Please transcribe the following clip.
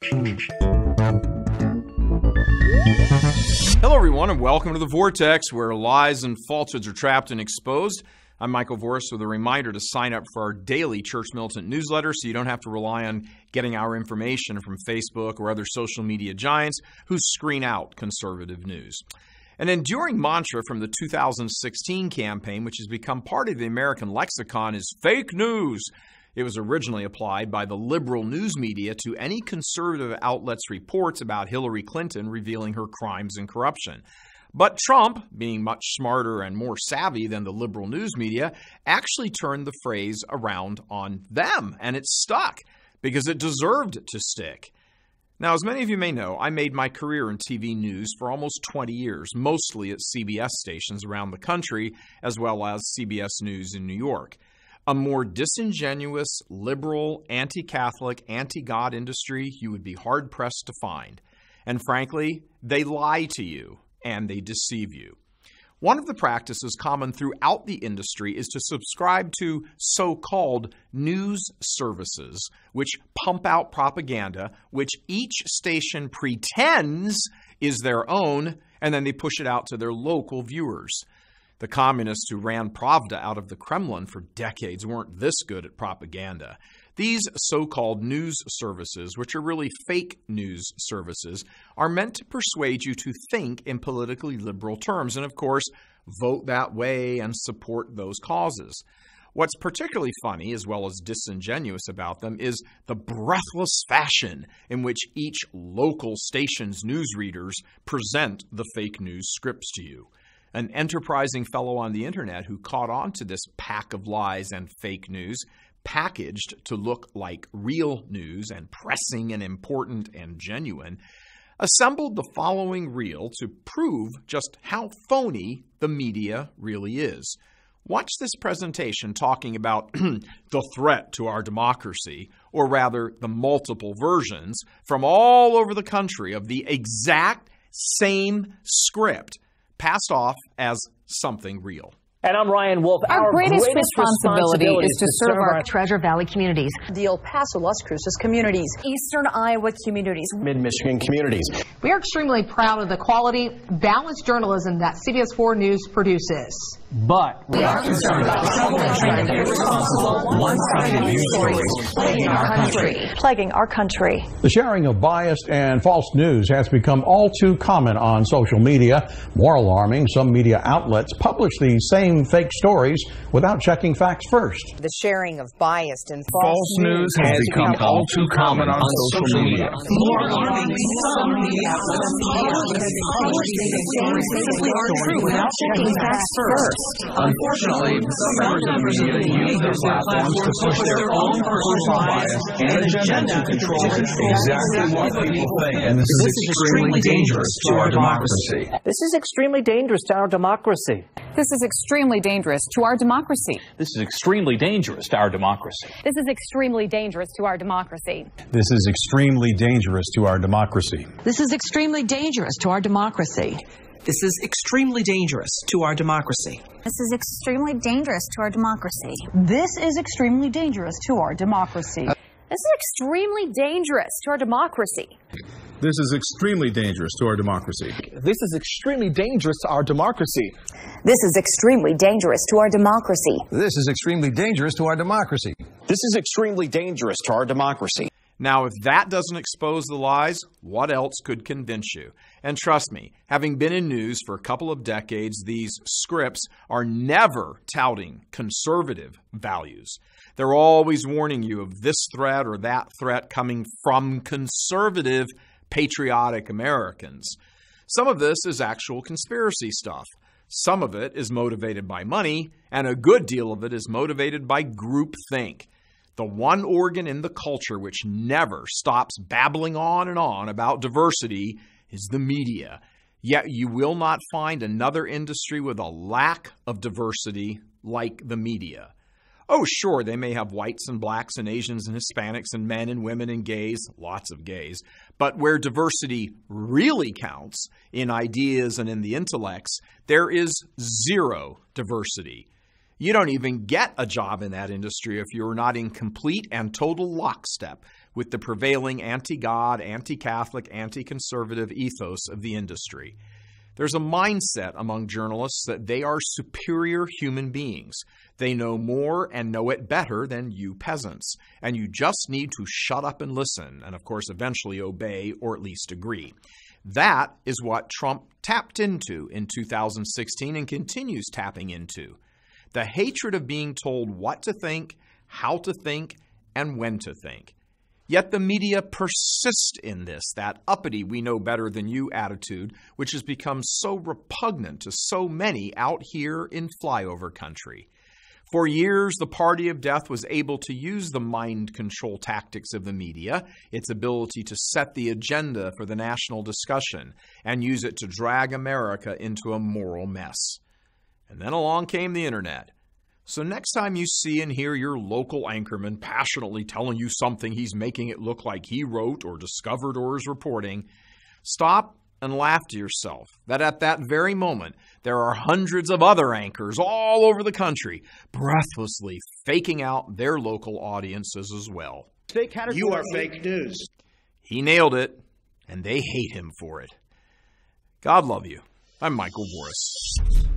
Hello, everyone, and welcome to the Vortex, where lies and falsehoods are trapped and exposed. I'm Michael Voris with a reminder to sign up for our daily Church Militant newsletter so you don't have to rely on getting our information from Facebook or other social media giants who screen out conservative news. An enduring mantra from the 2016 campaign, which has become part of the American lexicon, is fake news. It was originally applied by the liberal news media to any conservative outlet's reports about Hillary Clinton revealing her crimes and corruption. But Trump, being much smarter and more savvy than the liberal news media, actually turned the phrase around on them, and it stuck because it deserved to stick. Now, as many of you may know, I made my career in TV news for almost 20 years, mostly at CBS stations around the country, as well as CBS News in New York. A more disingenuous, liberal, anti-Catholic, anti-God industry you would be hard-pressed to find. And frankly, they lie to you and they deceive you. One of the practices common throughout the industry is to subscribe to so-called news services, which pump out propaganda, which each station pretends is their own, and then they push it out to their local viewers. The communists who ran Pravda out of the Kremlin for decades weren't this good at propaganda. These so-called news services, which are really fake news services, are meant to persuade you to think in politically liberal terms and, of course, vote that way and support those causes. What's particularly funny, as well as disingenuous about them, is the breathless fashion in which each local station's newsreaders present the fake news scripts to you. An enterprising fellow on the internet who caught on to this pack of lies and fake news, packaged to look like real news and pressing and important and genuine, assembled the following reel to prove just how phony the media really is. Watch this presentation talking about the threat to our democracy, or rather the multiple versions from all over the country of the exact same script passed off as something real. And I'm Ryan Wolf. Our greatest responsibility is to serve our Treasure Valley communities, the El Paso, Las Cruces communities, Eastern Iowa communities, Mid-Michigan communities. We are extremely proud of the quality, balanced journalism that CBS 4 News produces. But we are concerned about the troublemaking and irresponsible, one-sided news stories plaguing our country. The sharing of biased and false news has become all too common on social media. More alarming, some media outlets publish these same fake stories without checking facts first. The sharing of biased and false news has become all too common on social media. More alarming, some media outlets publish these same fake stories without checking facts first. Unfortunately, some members of the media use their platforms to push their own personal bias and agenda to control exactly what people think. And this is extremely dangerous to our democracy. this is extremely dangerous to our democracy. This is extremely dangerous to our democracy. This is extremely dangerous to our democracy. This is extremely dangerous to our democracy. This is extremely dangerous to our democracy. This is extremely dangerous to our democracy. This is extremely dangerous to our democracy. This is extremely dangerous to our democracy. This is extremely dangerous to our democracy. This is extremely dangerous to our democracy. This is extremely dangerous to our democracy. This is extremely dangerous to our democracy. This is extremely dangerous to our democracy. This is extremely dangerous to our democracy. This is extremely dangerous to our democracy. Now, if that doesn't expose the lies, what else could convince you? And trust me, having been in news for a couple of decades, these scripts are never touting conservative values. They're always warning you of this threat or that threat coming from conservative, patriotic Americans. Some of this is actual conspiracy stuff. Some of it is motivated by money, and a good deal of it is motivated by groupthink. The one organ in the culture which never stops babbling on and on about diversity is the media. Yet you will not find another industry with a lack of diversity like the media. Oh, sure, they may have whites and blacks and Asians and Hispanics and men and women and gays, lots of gays. But where diversity really counts, in ideas and in the intellects, there is zero diversity. You don't even get a job in that industry if you're not in complete and total lockstep with the prevailing anti-God, anti-Catholic, anti-conservative ethos of the industry. There's a mindset among journalists that they are superior human beings. They know more and know it better than you peasants, and you just need to shut up and listen, and of course eventually obey or at least agree. That is what Trump tapped into in 2016 and continues tapping into. The hatred of being told what to think, how to think, and when to think. Yet the media persist in this, that uppity we know better than you attitude, which has become so repugnant to so many out here in flyover country. For years, the party of death was able to use the mind control tactics of the media, its ability to set the agenda for the national discussion, and use it to drag America into a moral mess. And then along came the internet. So next time you see and hear your local anchorman passionately telling you something he's making it look like he wrote or discovered or is reporting, stop and laugh to yourself that at that very moment there are hundreds of other anchors all over the country breathlessly faking out their local audiences as well. You are fake news. He nailed it, and they hate him for it. God love you. I'm Michael Voris.